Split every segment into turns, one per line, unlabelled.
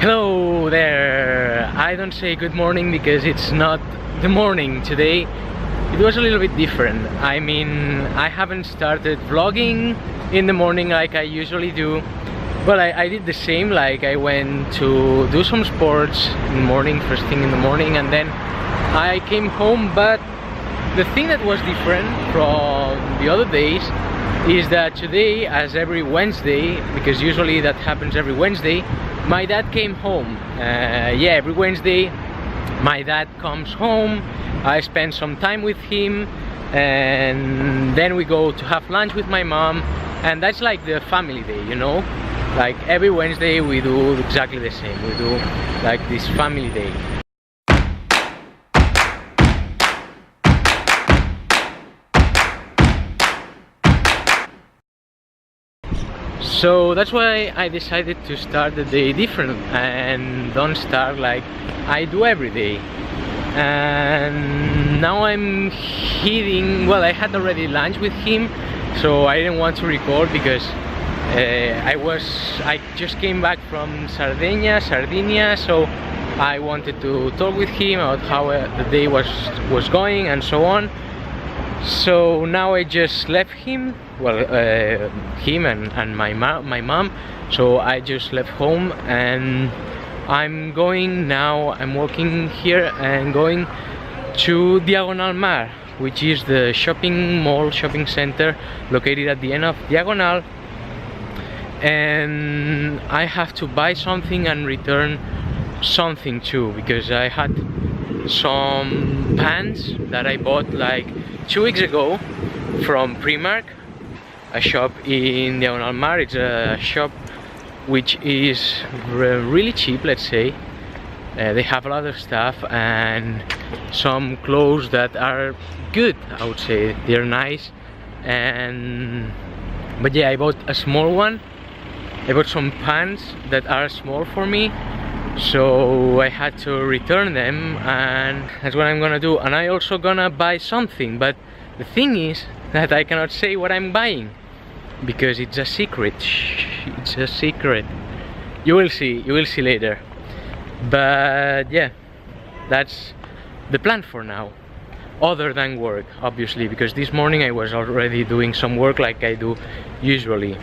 Hello there! I don't say good morning because it's not the morning today. It was a little bit different. I mean, I haven't started vlogging in the morning like I usually do. Well, I did the same, like I went to do some sports in the morning, first thing in the morning, and then I came home. But the thing that was different from the other days is that today, as every Wednesday, because usually that happens every Wednesday, my dad came home. Yeah, every Wednesday my dad comes home, I spend some time with him, and then we go to have lunch with my mom, and that's like the family day, you know? Like every Wednesday we do exactly the same, we do like this family day. So that's why I decided to start the day different and don't start like I do every day. And now I'm heading, well, I had already lunch with him, so I didn't want to record because I just came back from Sardinia, so I wanted to talk with him about how the day was going and so on. So now I just left him, well, him and my mom. So I just left home and I'm going now. I'm walking here and going to Diagonal Mar, which is the shopping center located at the end of Diagonal. And I have to buy something and return something too, because I had some pants that I bought like 2 weeks ago from Primark, a shop in Diagonal Mar. It's a shop which is really cheap, let's say. They have a lot of stuff and some clothes that are good, I would say. They're nice. But yeah, I bought a small one. I bought some pants that are small for me, so I had to return them, and that's what I'm gonna do. And I also gonna buy something, but the thing is that I cannot say what I'm buying because it's a secret. It's a secret. You will see later. But yeah, that's the plan for now, other than work, obviously, because this morning I was already doing some work like I do usually.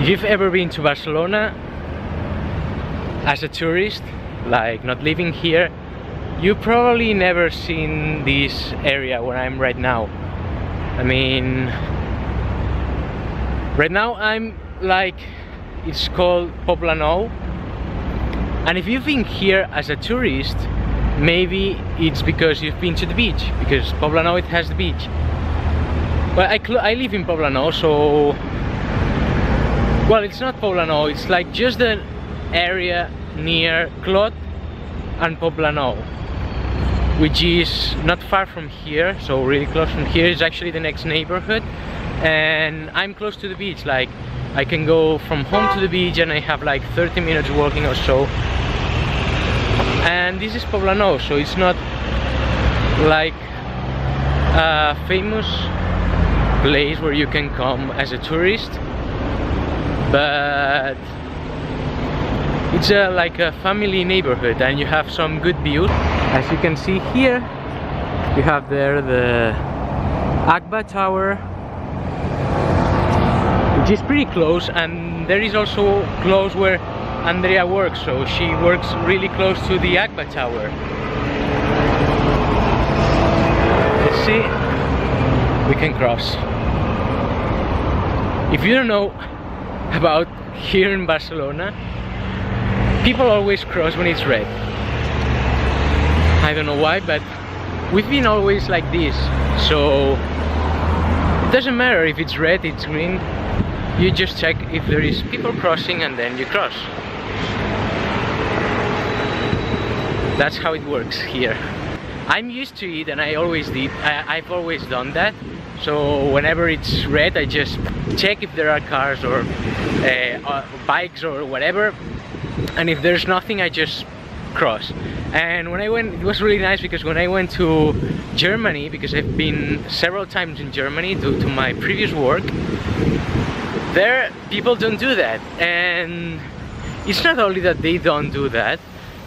If you've ever been to Barcelona as a tourist, like not living here, you probably never seen this area where I'm right now. I mean, right now I'm like, it's called Poblenou, and if you've been here as a tourist, maybe it's because you've been to the beach, because Poblenou, it has the beach. But I live in Poblenou, so, well, it's not Poblenou, it's like just the area near Clot and Poblenou, which is not far from here, so really close from here. Is actually the next neighborhood, and I'm close to the beach. Like I can go from home to the beach and I have like 30 minutes walking or so. And this is Poblenou, so it's not like a famous place where you can come as a tourist, but it's like a family neighborhood, and you have some good views. As you can see here, you have there the Agba Tower, which is pretty close, and there is also close where Adria works, so she works really close to the Agba Tower. Let's see, we can cross. If you don't know about here in Barcelona, people always cross when it's red. I don't know why, but we've been always like this, so it doesn't matter if it's red, it's green. You just check if there is people crossing and then you cross. That's how it works here. I'm used to it, and I always did. I've always done that. So whenever it's red, I just check if there are cars or bikes or whatever, and if there's nothing, I just cross. And when I went, it was really nice, because when I went to Germany, because I've been several times in Germany due to my previous work, there people don't do that, and it's not only that they don't do that,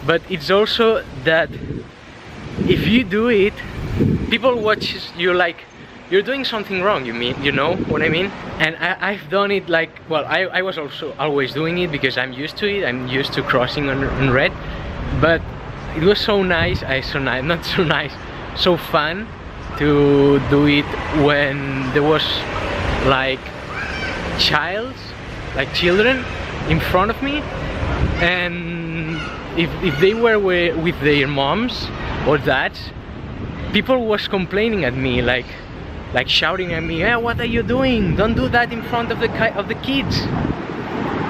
but it's also that if you do it, people watch you like you're doing something wrong, you know what I mean? And I've done it like, well, I was also always doing it because I'm used to it, I'm used to crossing on red, but it was so nice, not so nice, so fun to do it when there was like children in front of me, and if they were with their moms or dads, people was complaining at me, like shouting at me, "Hey, what are you doing? Don't do that in front of the kids."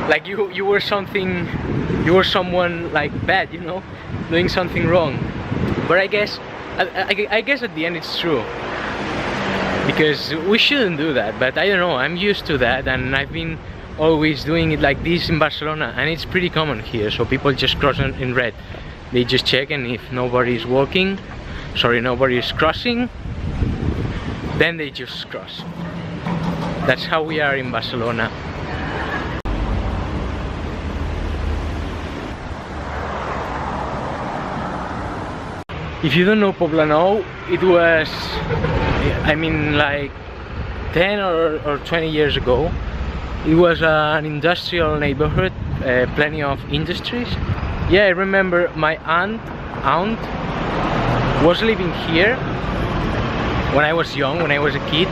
Like you were someone like bad, you know, doing something wrong. But I guess at the end it's true, because we shouldn't do that. But I don't know, I'm used to that, and I've been always doing it like this in Barcelona, and it's pretty common here. So people just cross in red, they just check, and if nobody's crossing, then they just cross. That's how we are in Barcelona. If you don't know Poblenou, it was, I mean, like 10 or 20 years ago. It was an industrial neighborhood, plenty of industries. Yeah, I remember my aunt was living here when I was young, when I was a kid,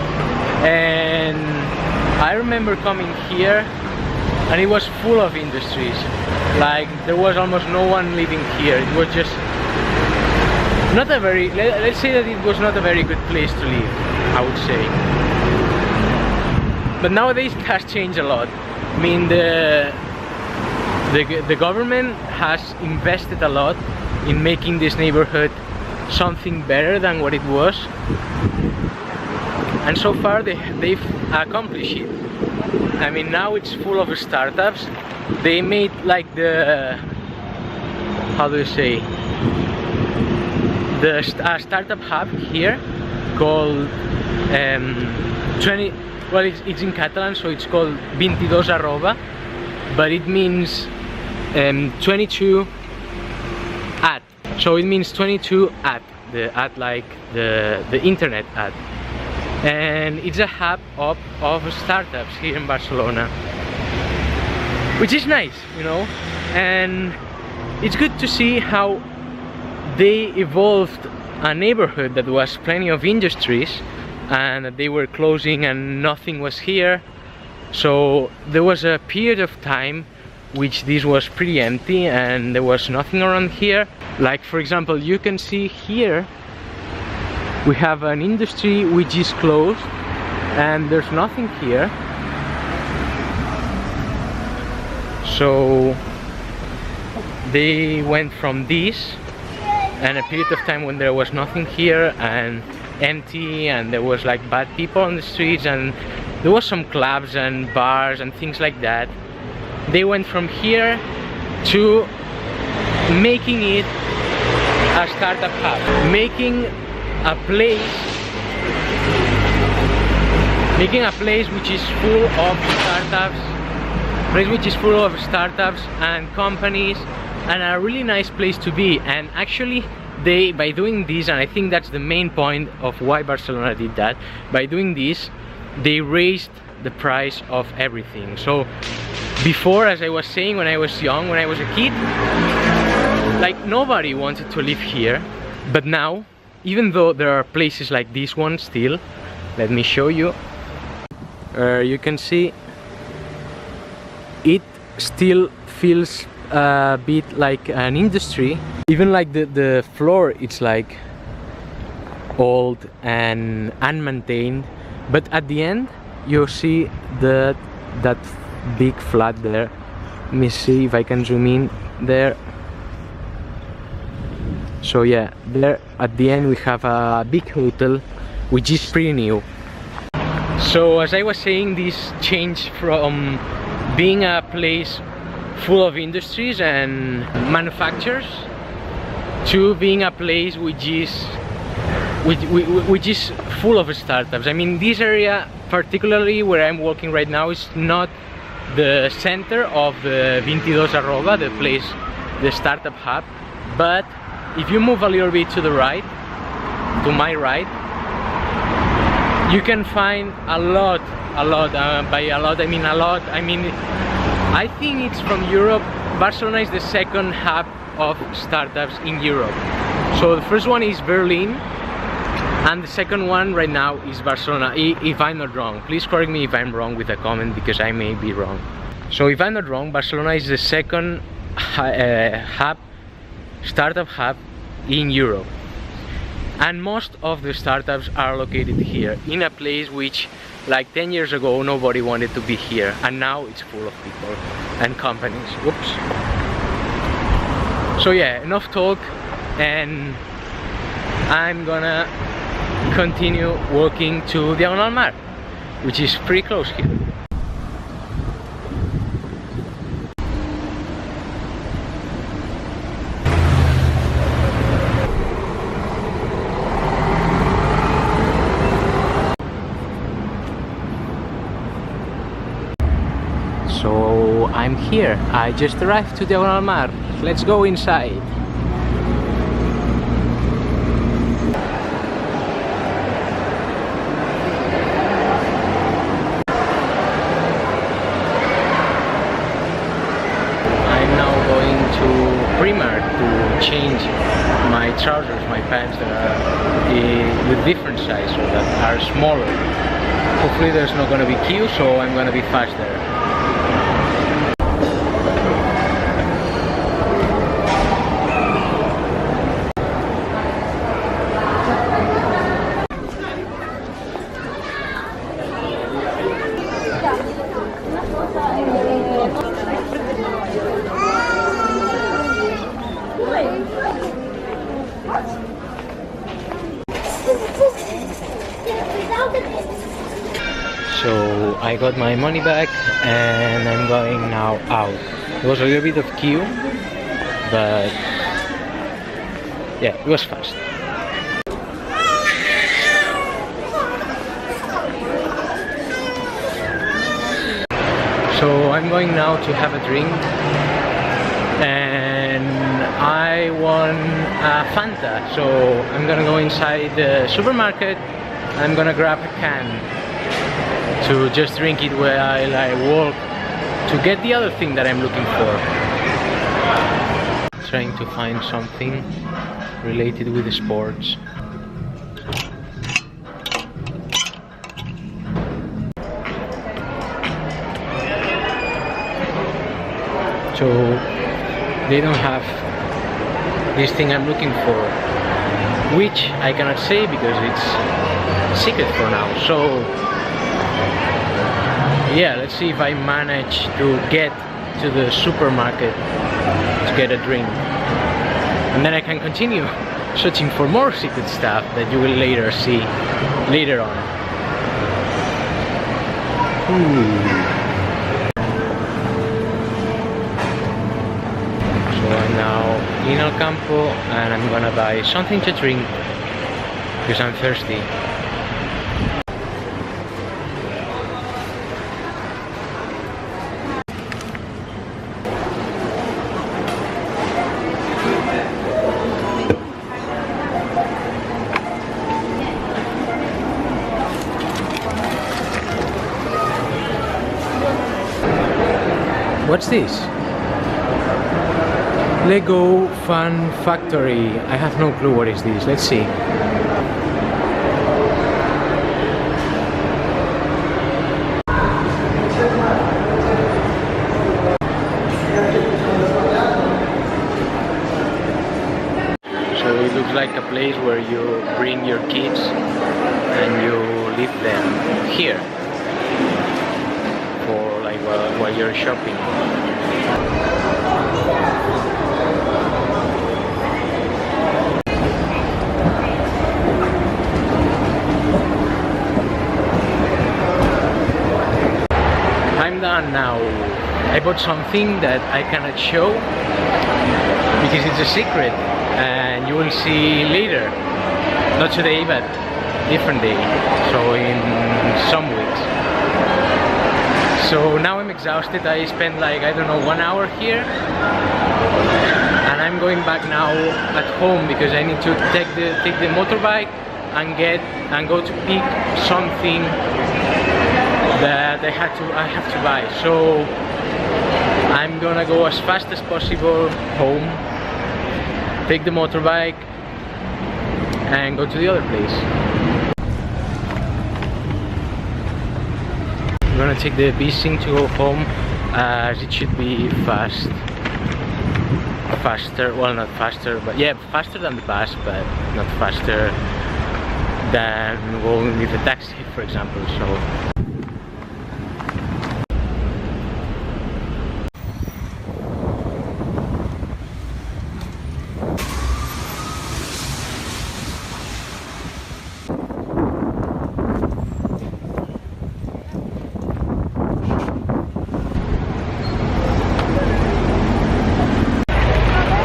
and I remember coming here and it was full of industries. Like there was almost no one living here. It was just not a very, let's say that it was not a very good place to live, I would say. But nowadays it has changed a lot. I mean, the government has invested a lot in making this neighborhood something better than what it was, and so far they've accomplished it. I mean, now it's full of startups. They made like the, how do you say, the startup hub here called well, it's in Catalan, so it's called 22 @, but it means 22 @ so it means 22 @ the @ like the internet @ and it's a hub of startups here in Barcelona, which is nice, you know, and it's good to see how they evolved a neighborhood that was plenty of industries and they were closing and nothing was here. So there was a period of time which this was pretty empty and there was nothing around here. Like for example, you can see here we have an industry which is closed and there's nothing here. So they went from this and a period of time when there was nothing here and empty, and there was like bad people on the streets, and there was some clubs and bars and things like that. They went from here to making it a startup hub, making a place which is full of startups, and companies, and a really nice place to be. And actually by doing this, and I think that's the main point of why Barcelona did that, by doing this they raised the price of everything. So before, as I was saying, when I was young, when I was a kid, like nobody wanted to live here. But now, even though there are places like this one still, let me show you, you can see it still feels a bit like an industry. Even like the floor, it's like old and unmaintained, but at the end you see that big flat there. Let me see if I can zoom in there. So yeah, there at the end we have a big hotel which is pretty new. So as I was saying, this changed from being a place full of industries and manufacturers to being a place which is which is full of startups. I mean, this area, particularly where I'm walking right now, is not the center of the 22 Arroba, the place, the startup hub, but if you move a little bit to the right, to my right, you can find a lot, by a lot I mean a lot, I think it's from Europe. Barcelona is the second hub of startups in Europe. So the first one is Berlin, and the second one right now is Barcelona, if I'm not wrong. Please correct me if I'm wrong with a comment, because I may be wrong. So if I'm not wrong, Barcelona is the second startup hub in Europe. And most of the startups are located here, in a place which, like 10 years ago, nobody wanted to be here, and now it's full of people and companies. Whoops. So yeah, enough talk, and I'm gonna continue walking to Diagonal Mar, which is pretty close here. So I'm here, I just arrived to Diagonal Mar. Let's go inside. I'm now going to Primark to change my trousers, my pants that are with different size, so that are smaller. Hopefully there's not going to be queue, so I'm going to be faster. So I got my money back and I'm going now out. There was a little bit of queue, but yeah, it was fast. So I'm going now to have a drink, and I won a Fanta, so I'm gonna go inside the supermarket. I'm gonna grab a can to just drink it while I walk to get the other thing that I'm looking for. Trying to find something related with the sports. So they don't have this thing I'm looking for, which I cannot say because it's secret for now. So yeah, let's see if I manage to get to the supermarket to get a drink, and then I can continue searching for more secret stuff that you will later see later on. So I'm now in El Campo and I'm gonna buy something to drink because I'm thirsty. What's this? Lego Fun Factory. I have no clue what is this. Let's see. So it looks like a place where you bring your kids and you leave them here for like while you're shopping. I'm done now. I bought something that I cannot show because it's a secret and you will see later. Not today, but different day. So in some weeks. So now I'm exhausted. I spent like, I don't know, 1 hour here. And I'm going back now at home because I need to take the motorbike and go to pick something that I have to buy. So I'm gonna go as fast as possible home, take the motorbike and go to the other place. I'm gonna take the Bising to go home, as it should be faster, well, not faster, but yeah, faster than the bus, but not faster than going with a taxi, for example.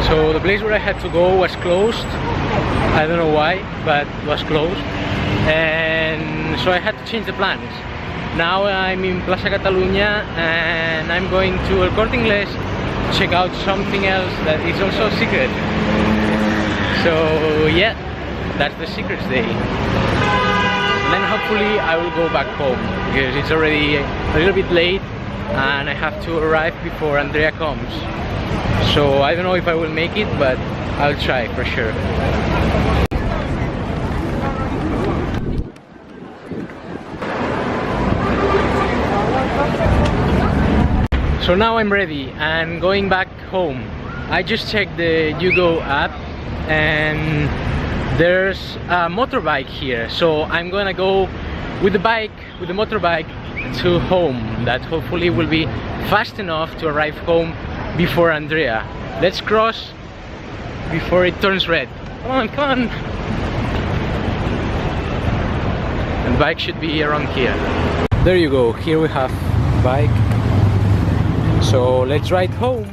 So the place where I had to go was closed. I don't know why, but it was closed. And so I had to change the plans. Now I'm in Plaza Catalunya and I'm going to El Corte Inglés to check out something else that is also secret. So yeah, that's the secrets day. And then hopefully I will go back home because it's already a little bit late and I have to arrive before Andrea comes. So I don't know if I will make it, but I'll try for sure. So now I'm ready and going back home. I just checked the YouGo app and there's a motorbike here. So I'm gonna go with the motorbike to home. That hopefully will be fast enough to arrive home before Andrea. Let's cross before it turns red. Come on, come on. And the bike should be around here. There you go. Here we have bike. So let's ride home.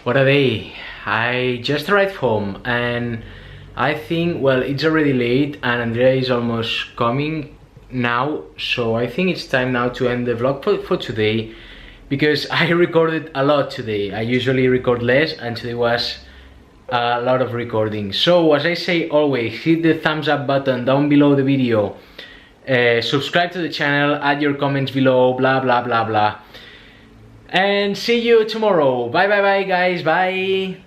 What a day. I just arrived home and I think, well, it's already late and Andrea is almost coming now, so I think it's time now to end the vlog for today, because I recorded a lot today. I usually record less and today was a lot of recording. So as I say always, hit the thumbs up button down below the video, subscribe to the channel, add your comments below, blah blah blah blah, and see you tomorrow. Bye bye bye guys, bye.